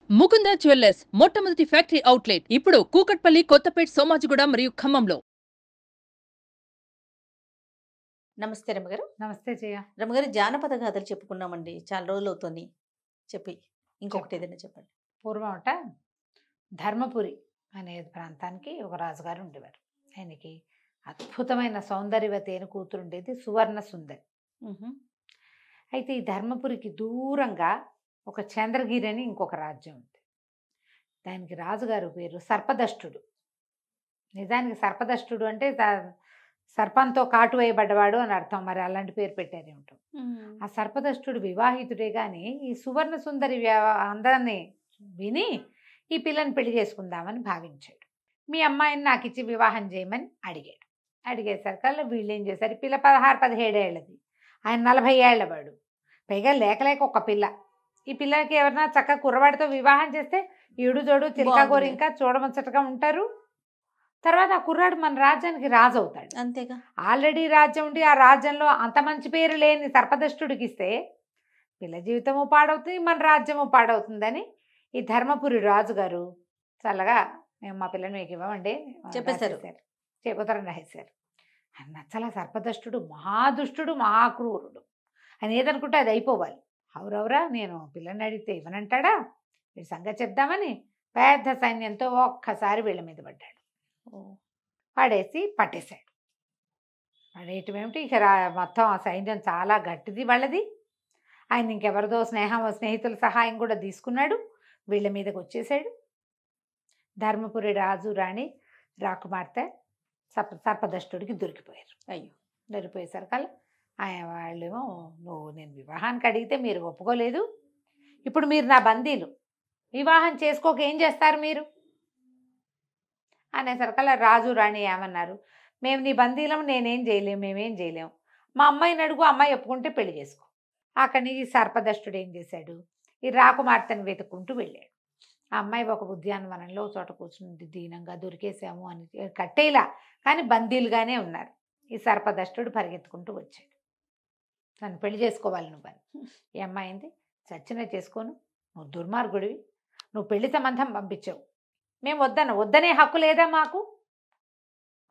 Mukunda jewellers మొట్టమొదటి factory outlet ఇప్పుడు కూకట్పల్లి, కొత్తపేట్, సోమాజిగూడ మరియు ఖమ్మంలో. నమస్తే రమ్మగారు. నమస్తే జయ. రమ్మగారు, జానపద గాథలు చెప్పుకున్నామండి. చాలా రోజులు అవుతుంది చెప్పి. ఇంకొకటి ఏదైనా చెప్పండి. పూర్వమట ధర్మపురి అనే ప్రాంతానికి ఒక రాజుగారు ఉండేవారు. ఆయనకి అద్భుతమైన సౌందర్యవతి అయిన కూతురు ఉండేది, సువర్ణ సుందరి. అయితే ఈ ధర్మపురికి దూరంగా ఒక చంద్రగిరి అని ఇంకొక రాజ్యం ఉంది. దానికి రాజుగారు పేరు సర్పదష్టుడు. నిజానికి సర్పదష్టుడు అంటే సర్పంతో కాటు వేయబడ్డవాడు అని అర్థం. మరి అలాంటి పేరు పెట్టారేమిటో. ఆ సర్పదష్టుడు వివాహితుడే కానీ ఈ సువర్ణ సుందరి అందరినీ విని ఈ పిల్లని పెళ్లి చేసుకుందామని భావించాడు. మీ అమ్మాయిని నాకు ఇచ్చి వివాహం చేయమని అడిగాడు. అడిగేసరికల్లా వీళ్ళు ఏం చేశారు, ఈ పిల్ల 16-17 ఏళ్ళది, ఆయన 40 ఏళ్ల వాడు. పైగా లేక ఒక పిల్ల. ఈ పిల్లకి ఎవరన్నా చక్కగా కుర్రవాడితో వివాహం చేస్తే ఈడు జోడు చిలకా గోరి ఇంకా చూడముచ్చటగా ఉంటారు. తర్వాత ఆ కుర్రాడు మన రాజ్యానికి రాజు అవుతాడు. అంతేగా, ఆల్రెడీ రాజ్యం ఉండి ఆ రాజ్యంలో అంత మంచి పేరు లేని సర్పదష్టుడికి ఇస్తే పిల్ల జీవితము పాడవుతుంది, మన రాజ్యము పాడవుతుందని ఈ ధర్మపురి రాజుగారు చల్లగా మేము మా పిల్లని మీకు ఇవ్వమండి చెప్పేశారు. ఉత్తరం రాసేశారు. ఆయన నచ్చల. సర్పదష్టుడు మహాదుష్టుడు, మహాక్రూరుడు. ఆయన ఏదనుకుంటే అది అయిపోవాలి. అవురవురా నేను పిల్లని అడిగితే ఇవ్వనంటాడా, వీడి సంగతి చెప్దామని పెద్ద సైన్యంతో ఒక్కసారి వీళ్ళ మీద పడ్డాడు. పడేసి పట్టేశాడు. పడేయటం ఏమిటి, ఇక మొత్తం ఆ సైన్యం చాలా గట్టిది వాళ్ళది. ఆయన ఇంకెవరిదో స్నేహితుల సహాయం కూడా తీసుకున్నాడు. వీళ్ళ మీదకి వచ్చేసాడు. ధర్మపురి రాజు రాణి రాకుమార్తె సర్పదష్టుడికి దొరికిపోయారు. అయ్యో, దొరికిపోయేసరికల్లా ఆయన వాళ్ళేమో, నువ్వు నేను వివాహానికి అడిగితే మీరు ఒప్పుకోలేదు, ఇప్పుడు మీరు నా బందీలు, వివాహం చేసుకోక ఏం చేస్తారు మీరు అనేసరికల్లా రాజు రాణి ఏమన్నారు, మేము నీ బందీలం, నేనేం చేయలేము, మేమేం చేయలేము, మా అమ్మాయిని అడుగు, అమ్మాయి ఒప్పుకుంటే పెళ్లి చేసుకో. అక్కడి ఈ సర్పదష్టుడు ఏం చేశాడు, ఈ రాకుమార్తెను వెతుక్కుంటూ వెళ్ళాడు. ఆ అమ్మాయి ఒక ఉద్యానవనంలో చోట కూర్చుంది, దీనంగా దొరికేసాము అని కట్టేలా, కానీ బందీలుగానే ఉన్నారు. ఈ సర్పదష్టుడు పరిగెత్తుకుంటూ వచ్చాడు. నన్ను పెళ్లి చేసుకోవాలి నువ్వని. ఈ అమ్మాయింది, చచ్చినా చేసుకోను, నువ్వు దుర్మార్గుడివి, నువ్వు పెళ్లి సంబంధం పంపించావు, మేము వద్దనే హక్కు లేదా మాకు,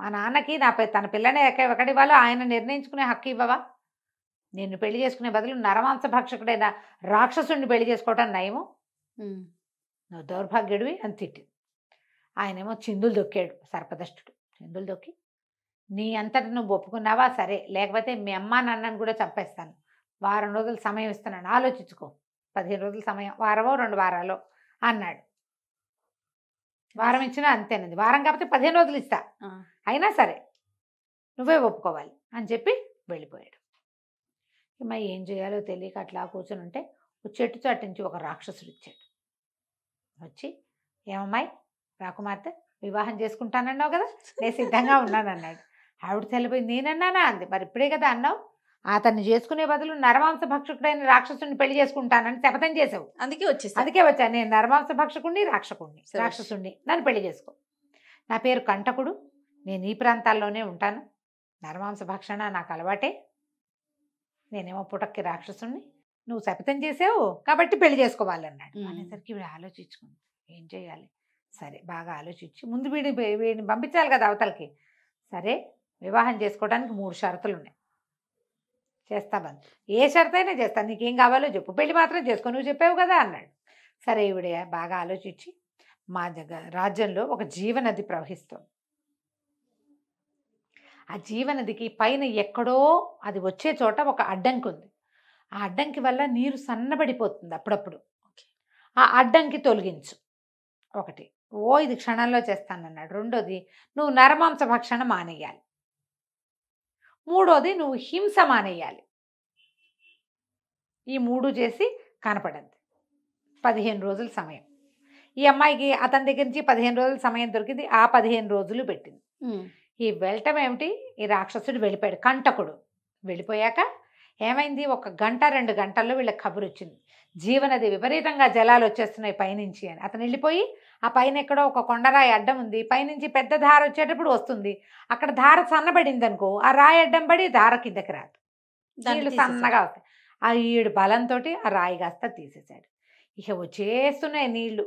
మా నాన్నకి తన పిల్లని ఎక్కడివ్వాలో ఆయన నిర్ణయించుకునే హక్కు ఇవ్వవా, నిన్ను పెళ్లి చేసుకునే బదులు నరమాంస భక్షకుడైన రాక్షసుడిని పెళ్లి చేసుకోవటం నయము, నువ్వు దౌర్భాగ్యుడివి అని తిట్టింది. ఆయనేమో చిందులు దొక్కాడు సర్పదష్టుడు. చిందులు దొక్కి, నీ అంతటి నువ్వు ఒప్పుకున్నావా సరే, లేకపోతే మీ అమ్మ నాన్నని కూడా చంపేస్తాను, వారం రోజులు సమయం ఇస్తున్నాను, ఆలోచించుకో, 15 రోజుల సమయం, వారమో 2 వారాలో అన్నాడు. వారం ఇచ్చినా అంతేనండి, వారం కాకపోతే 15 రోజులు ఇస్తా, అయినా సరే నువ్వే ఒప్పుకోవాలి అని చెప్పి వెళ్ళిపోయాడు. మరి ఏం చేయాలో తెలియక అట్లా కూర్చొని ఉంటే చెట్టు చాటు నుంచి ఒక రాక్షసుడు వచ్చాడు. వచ్చి, ఏమమ్మాయి రాకుమార్తె, వివాహం చేసుకుంటానన్నావు కదా, నేను సిద్ధంగా ఉన్నానన్నాడు. ఆవిడ తెలిపోయింది, నేనన్నానా అంది. మరి ఇప్పుడే కదా అన్నావు, అతన్ని చేసుకునే బదులు నరమాంస భక్షకుడైన రాక్షసుని పెళ్లి చేసుకుంటానని శపథం చేసావు, అందుకే వచ్చా, నేను నరమాంస భక్షకుడిని, రాక్షసుడిని, నన్ను పెళ్లి చేసుకో. నా పేరు కంటకుడు, నేను ఈ ప్రాంతాల్లోనే ఉంటాను, నరమాంస భక్షణ నాకు అలవాటే, నేనేమో పుటక్కి రాక్షసుణ్ణి, నువ్వు శపథం చేసావు కాబట్టి పెళ్లి చేసుకోవాలన్నాడు. అనేసరికి వీడు ఆలోచించుకుంది, ఏం చేయాలి, సరే బాగా ఆలోచించి ముందు వీడిని పంపించాలి కదా అవతలకి. సరే వివాహం చేసుకోవడానికి 3 షరతులు ఉన్నాయి, చేస్తామని. ఏ షరతు అయినా చేస్తాను, నీకేం కావాలో చెప్పు, పెళ్లి మాత్రం చేసుకో, నువ్వు చెప్పావు కదా అన్నాడు. సరే ఈవిడ బాగా ఆలోచించి, మా రాజ్యంలో ఒక జీవనది ప్రవహిస్తుంది, ఆ జీవనదికి పైన ఎక్కడో అది వచ్చే చోట ఒక అడ్డంకి ఉంది, ఆ అడ్డంకి వల్ల నీరు సన్నబడిపోతుంది అప్పుడప్పుడు, ఆ అడ్డంకి తొలగించు ఒకటి. ఇది క్షణంలో చేస్తానన్నాడు. రెండోది, నువ్వు నరమాంస భక్షణ మానేయాలి. మూడోది, నువ్వు హింస మానేయాలి. ఈ 3 చేసి కనపడింది. 15 రోజుల సమయం. ఈ అమ్మాయికి అతని దగ్గర నుంచి 15 రోజుల సమయం దొరికింది. ఆ 15 రోజులు పెట్టింది. ఈ వెళ్ళటం ఏమిటి, ఈ రాక్షసుడు వెళ్ళిపోయాడు, కంటకుడు వెళ్ళిపోయాక ఏమైంది, 1 గంట 2 గంటల్లో వీళ్ళకి కబురు వచ్చింది, జీవనది విపరీతంగా జలాలు వచ్చేస్తున్నాయి పైనుంచి అని. అతను వెళ్ళిపోయి ఆ పైన ఎక్కడో ఒక కొండరాయి అడ్డం ఉంది, పైనుంచి పెద్ద ధార వచ్చేటప్పుడు వస్తుంది, అక్కడ ధార సన్నబడింది అనుకో, ఆ రాయి అడ్డం పడి ధార కిందకి రాదు, నీళ్ళు సన్నగా వస్తాయి. ఆ ఈడు బలంతో ఆ రాయి కాస్త తీసేశాడు. ఇక వచ్చేస్తున్నాయి నీళ్లు.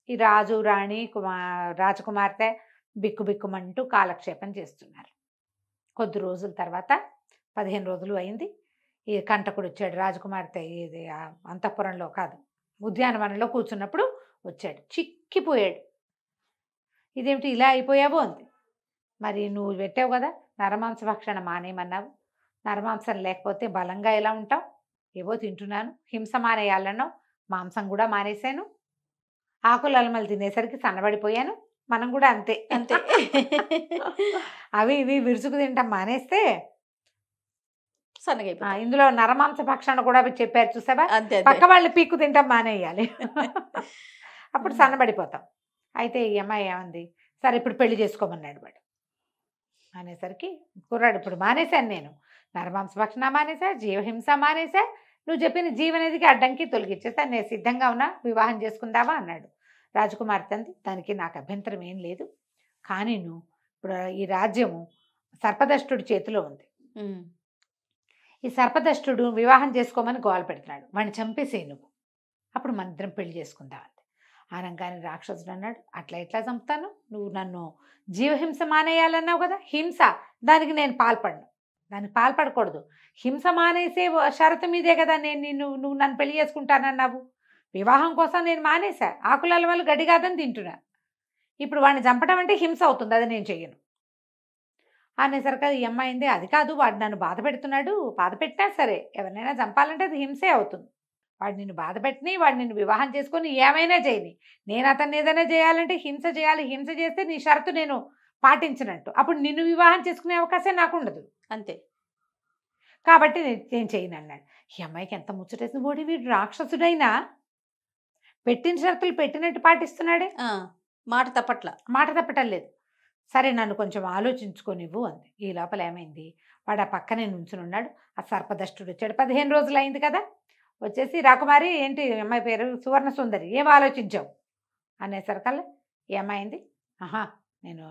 ఈ రాజు రాణి రాజకుమార్తె బిక్కుబిక్కుమంటూ కాలక్షేపం చేస్తున్నారు. కొద్ది రోజుల తర్వాత 15 రోజులు అయింది. ఈ కంటకుడు వచ్చాడు. రాజకుమార్తె ఇది అంతఃపురంలో కాదు, ఉద్యానవనంలో కూర్చున్నప్పుడు వచ్చాడు. చిక్కిపోయాడు. ఇదేమిటి ఇలా అయిపోయావు అంది. మరి నువ్వు పెట్టావు కదా, నరమాంస భక్షణ మానేయమన్నావు. నరమాంసం లేకపోతే బలంగా ఎలా ఉంటావు? ఏవో తింటున్నాను. హింస మానేయాలన్నావు, మాంసం కూడా మానేశాను. ఆకులు అలమలు తినేసరికి సన్నబడిపోయాను. మనం కూడా అంతే అంతే. అవి ఇవి విరుచుకు తింటాం మానేస్తే సన్నగా ఇందులో నరమాంస భక్షణ కూడా చెప్పారు చూసావా, అంతే పక్క వాళ్ళని పీక్కు తింటాం మానేయాలి. అప్పుడు సన్నబడిపోతాం. అయితే ఈ అమ్మాయి ఏమంది, సరే ఇప్పుడు పెళ్లి చేసుకోమన్నాడు వాడు. అనేసరికి కుర్రాడు, ఇప్పుడు మానేశాను నేను, నరమాంస భక్షణ మానేసా, జీవహింస మానేసా, నువ్వు చెప్పిన జీవనదికి అడ్డంకి తొలగిచ్చేస్తా, నేను సిద్ధంగా ఉన్నా, వివాహం చేసుకుందావా అన్నాడు. రాజకుమార్తె అంది, దానికి నాకు అభ్యంతరం ఏం లేదు, కానీ నువ్వు ఇప్పుడు ఈ రాజ్యము సర్పదష్టుడి చేతిలో ఉంది. ఈ సర్పదష్టుడు వివాహం చేసుకోమని గోల పెడుతున్నాడు, వాడిని చంపేసేయి నువ్వు, అప్పుడు మన ఇద్దరం పెళ్లి చేసుకుందాం అంతే. అనగానే రాక్షసుడు అన్నాడు, అట్లా ఎట్లా చంపుతాను, నువ్వు నన్ను జీవహింస మానేయాలన్నావు కదా, హింస, దానికి నేను పాల్పడను, దానికి పాల్పడకూడదు. హింస మానేసే షరతు మీదే కదా నువ్వు నన్ను పెళ్లి చేసుకుంటానన్నావు. వివాహం కోసం నేను మానేసా, ఆకుల వాళ్ళు గడి కాదని తింటున్నా, ఇప్పుడు వాడిని చంపడం అంటే హింస అవుతుంది, అది నేను చెయ్యను అనేసరికి ఈ అమ్మాయింది, అది కాదు, వాడు నన్ను బాధ పెడుతున్నాడు, బాధ పెట్టినా సరే ఎవరినైనా చంపాలంటే అది హింసే అవుతుంది. వాడు నిన్ను బాధ పెట్టిని, వాడు నిన్ను వివాహం చేసుకొని ఏమైనా చేయని, నేను అతన్ని ఏదైనా చేయాలంటే హింస చేయాలి, హింస చేస్తే నీ షరతు నేను పాటించినట్టు, అప్పుడు నిన్ను వివాహం చేసుకునే అవకాశం నాకు ఉండదు, అంతే, కాబట్టి నేను చేయను అన్నాడు. ఈ అమ్మాయికి ఎంత ముచ్చటేసింది, ఓడి వీడు రాక్షసుడైనా పెట్టిన షరతులు పెట్టినట్టు పాటిస్తున్నాడే, మాట తప్పటం లేదు. సరే నన్ను కొంచెం ఆలోచించుకోనివ్వు అంది. ఈ లోపల ఏమైంది, వాడు ఆ పక్కనే నుంచుని ఉన్నాడు. ఆ సర్పదష్టుడు వచ్చాడు. 15 రోజులు అయింది కదా, వచ్చేసి రాకుమారి, ఏంటి అమ్మాయి పేరు సువర్ణ సుందరి, ఏం ఆలోచించావు అనేసరికల్లా ఈ అమ్మాయింది, ఆహా నేను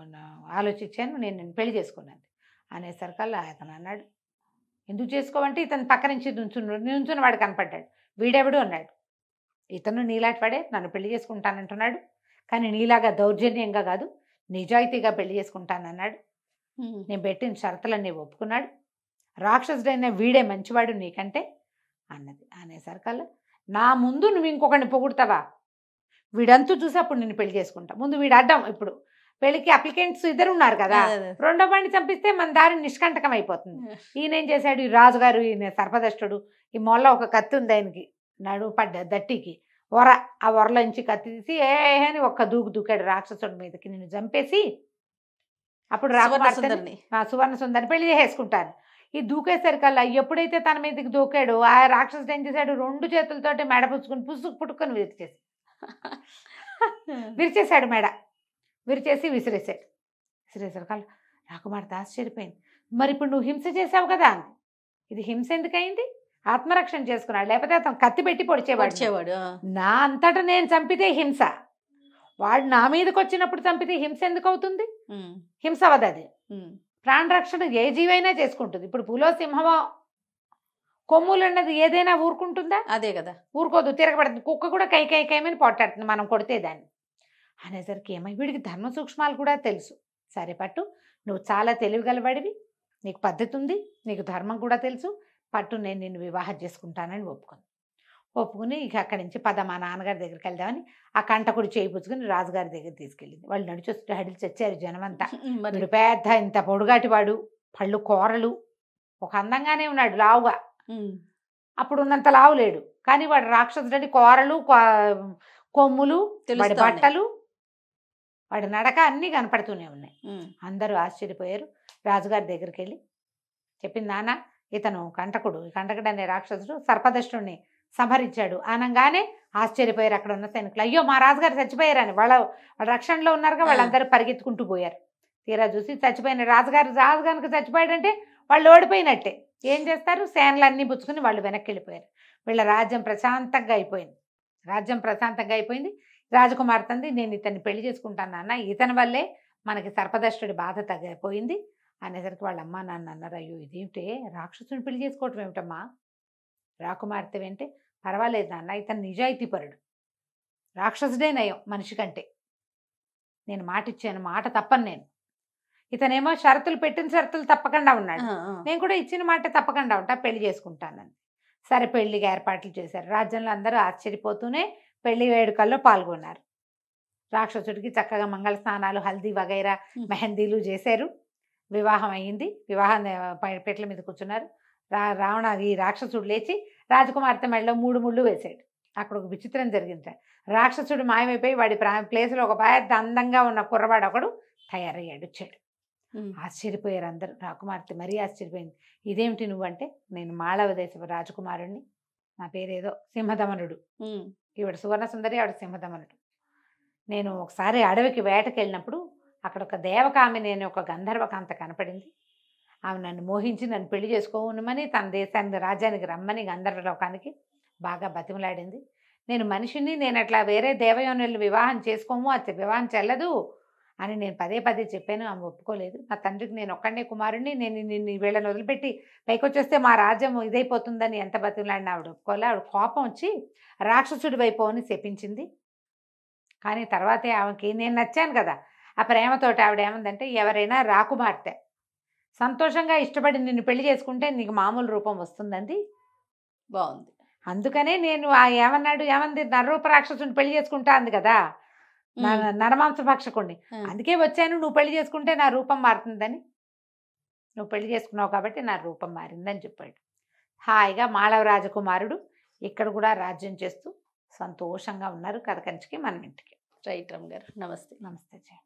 ఆలోచించాను, నేను పెళ్లి చేసుకున్నాను అనేసరికల్లా అతను అన్నాడు, ఎందుకు చేసుకోవంటే ఇతను పక్క నుంచి నుంచుని వాడు కనపడ్డాడు. వీడెవడు అన్నాడు. ఇతను నీలాంటి వాడే, నన్ను పెళ్లి చేసుకుంటానంటున్నాడు, కానీ నీలాగా దౌర్జన్యంగా కాదు, నిజాయితీగా పెళ్లి చేసుకుంటానన్నాడు. నేను పెట్టిన షరతులన్నీ ఒప్పుకున్నాడు. రాక్షసుడైన వీడే మంచివాడు నీకంటే అన్నది. అనేసరికల్లా నా ముందు నువ్వు ఇంకొకరిని పొగుడతావా, వీడంతూ చూసి అప్పుడు నిన్ను పెళ్లి చేసుకుంటా, ముందు వీడు అడ్డం. ఇప్పుడు పెళ్లికి అప్లికెంట్స్ ఇద్దరు ఉన్నారు కదా, రెండో వాడిని చంపిస్తే మన దారి నిష్కంటకం అయిపోతుంది. ఈయనేం చేశాడు, ఈ రాజుగారు, ఈయన సర్పదష్టుడు, ఈ మొల్ల ఒక కత్తి ఉంది ఆయనకి, నడుము పడ్డ దట్టికి ఆ వరలోంచి కత్తి తీసి అని ఒక్క దూకాడు రాక్షసుడి మీదకి, నిన్ను చంపేసి అప్పుడు రాకుమార్తెని సువర్ణ సుందరిని పెళ్లి చేసేసుకుంటాను. ఈ దూకేసరికల్లా ఎప్పుడైతే తన మీదకి దూకాడో ఆ రాక్షసుడు ఏం చేశాడు, 2 చేతులతోటి మెడ పుట్టుకొని విరిచేశాడు మెడ, విరిచేసి విసిరేసరికల్లా రాకుమార్తె ఆశ్చర్యపోయింది. మరి ఇప్పుడు నువ్వు హింస చేసావు కదా అంది. ఇది హింస ఎందుకయింది, ఆత్మరక్షణ చేసుకున్నాడు, లేకపోతే అతను కత్తి పెట్టి పొడిచేవాడు. నా అంతటా నేను చంపితే హింస, వాడు నా మీదకి వచ్చినప్పుడు చంపితే హింస ఎందుకు అవుతుంది, హింస అవదు అది. ప్రాణరక్షణ ఏ జీవైనా చేసుకుంటుంది. ఇప్పుడు పులో సింహమో కొమ్ములు అన్నది ఏదైనా ఊరుకుంటుందా, అదే కదా, ఊరుకోదు, తిరగబడుతుంది. కుక్క కూడా కైకైకైమని పొట్టాడుతుంది మనం కొడితే దాన్ని. అనేసరికి ఏమై వీడికి ధర్మ సూక్ష్మాలు కూడా తెలుసు. సరే పట్టు, నువ్వు చాలా తెలివిగలవాడివి, నీకు పద్ధతి ఉంది, నీకు ధర్మం కూడా తెలుసు, పట్టు నేను నిన్ను వివాహం చేసుకుంటానని ఒప్పుకుని ఇక అక్కడి నుంచి మా నాన్నగారి దగ్గరికి వెళ్దామని ఆ కంటకుడు చేయి పుచ్చుకుని రాజుగారి దగ్గర తీసుకెళ్ళింది. వాళ్ళు నడిచొస్తూ హడిలు చచ్చారు జనమంతా. వీడు పెద్ద ఇంత పొడుగాటి వాడు, పళ్ళు కూరలు, ఒక అందంగానే ఉన్నాడు లావుగా, అప్పుడు ఉన్నంత లావు లేడు, కానీ వాడు రాక్షసుడి కూరలు కొమ్ములు, వాడి బట్టలు, వాడి నడక అన్నీ కనపడుతూనే ఉన్నాయి. అందరూ ఆశ్చర్యపోయారు. రాజుగారి దగ్గరికి వెళ్ళి చెప్పింది, నాన్న ఇతను కంటకుడు అనే రాక్షసుడు సర్పదష్టుడిని సంహరించాడు అనగానే ఆశ్చర్యపోయారు అక్కడ ఉన్న సైనికులు. అయ్యో మా రాజుగారు చచ్చిపోయారని, వాళ్ళ రక్షణలో ఉన్నారుగా, వాళ్ళందరూ పరిగెత్తుకుంటూ పోయారు. తీరా చూసి చచ్చిపోయిన రాజుగారికి చచ్చిపోయాడంటే వాళ్ళు ఓడిపోయినట్టే. ఏం చేస్తారు, సేనలు అన్నీ పుచ్చుకుని వాళ్ళు వెనక్కి వెళ్ళిపోయారు. వీళ్ళ రాజ్యం ప్రశాంతంగా అయిపోయింది. రాజకుమార్తె అంది, నేను ఇతన్ని పెళ్లి చేసుకుంటాను నాన్న, ఇతని వల్లే మనకి సర్పదష్టుడి బాధ తగ్గిపోయింది అనేసరికి వాళ్ళ అమ్మ నాన్న అన్నారు, అయ్యో ఇదేమిటే, రాక్షసుని పెళ్లి చేసుకోవటం ఏమిటమ్మా, రాకుమార్తె అంటే పర్వాలేదు నాన్న, ఇతను నిజాయితీపరుడు, రాక్షసుడే నయం మనిషి కంటే. నేను మాట ఇచ్చాను, మాట తప్పను నేను. ఇతనేమో షరతులు పెట్టిన షరతులు తప్పకుండా ఉన్నాడు. నేను కూడా ఇచ్చిన మాట తప్పకుండా ఉంటా, పెళ్లి చేసుకుంటానని. సరే పెళ్లికి ఏర్పాట్లు చేశారు. రాజ్యంలో అందరూ ఆశ్చర్యపోతూనే పెళ్లి వేడుకల్లో పాల్గొన్నారు. రాక్షసుడికి చక్కగా మంగళ స్నానాలు, హల్దీ వగైరా మెహందీలు చేశారు. వివాహం అయ్యింది. వివాహం పెట్ల మీద కూర్చున్నారు. ఈ రాక్షసుడు లేచి రాజకుమార్తె మెడలో 3 ముళ్ళు వేశాడు. అక్కడ ఒక విచిత్రం జరిగింది. రాక్షసుడు మాయమైపోయి వాడి ప్లేస్లో ఒక పెద్ద అందంగా ఉన్న కుర్రవాడు ఒకడు తయారయ్యాడు, వచ్చాడు. ఆశ్చర్యపోయారు అందరూ. రాకుమార్తె మరీ ఆశ్చర్యపోయింది. ఇదేమిటి నువ్వంటే, నేను మాళవ దేశపు రాజకుమారుణ్ణి, నా పేరేదో సింహదమనుడు. ఈవిడ సువర్ణ సుందరి, ఆవిడ సింహదమనుడు. నేను ఒకసారి అడవికి వేటకి వెళ్ళినప్పుడు అక్కడ ఒక దేవకామిని అనే ఒక గంధర్వకాంత కనపడింది. ఆమె నన్ను మోహించి నన్ను పెళ్లి చేసుకోమని తన దేశానికి రాజ్యానికి రమ్మని గంధర్వలోకానికి బాగా బతిమలాడింది. నేను మనిషిని, నేను అట్లా వేరే దేవయోనుల్ని వివాహం చేసుకోము, అది వివాహం చెల్లదు అని నేను పదే పదే చెప్పాను. ఆమె ఒప్పుకోలేదు. నా తండ్రికి నేను ఒక్కడే కుమారుణ్ణి, నేను నిన్ను వీళ్ళని వదిలిపెట్టి పైకొచ్చేస్తే మా రాజ్యం ఇదైపోతుందని ఎంత బతిమలాడిన ఆవిడ ఒప్పుకోలే. ఆవిడ కోపం వచ్చి రాక్షసుడి వైపు అని శపించింది. కానీ తర్వాతే ఆమెకి నేను నచ్చాను కదా, ఆ ప్రేమతోటి ఆవిడ ఏమందంటే, ఎవరైనా రాకుమార్తె సంతోషంగా ఇష్టపడి నిన్ను పెళ్లి చేసుకుంటే నీకు మామూలు రూపం వస్తుందండి. బాగుంది. అందుకనే నేను ఏమంది నరరూప రాక్షసుని పెళ్లి చేసుకుంటా అంది కదా, నరమాంస భక్షకుణ్ణి. అందుకే వచ్చాను, నువ్వు పెళ్లి చేసుకుంటే నా రూపం మారుతుందని. నువ్వు పెళ్లి చేసుకున్నావు కాబట్టి నా రూపం మారిందని చెప్పాడు. హాయిగా మాళవ రాజకుమారుడు ఇక్కడ కూడా రాజ్యం చేస్తూ సంతోషంగా ఉన్నారు. కథ కంచికి మనం ఇంటికి. రైట్ రమ్మ గారు, నమస్తే. నమస్తే జయ.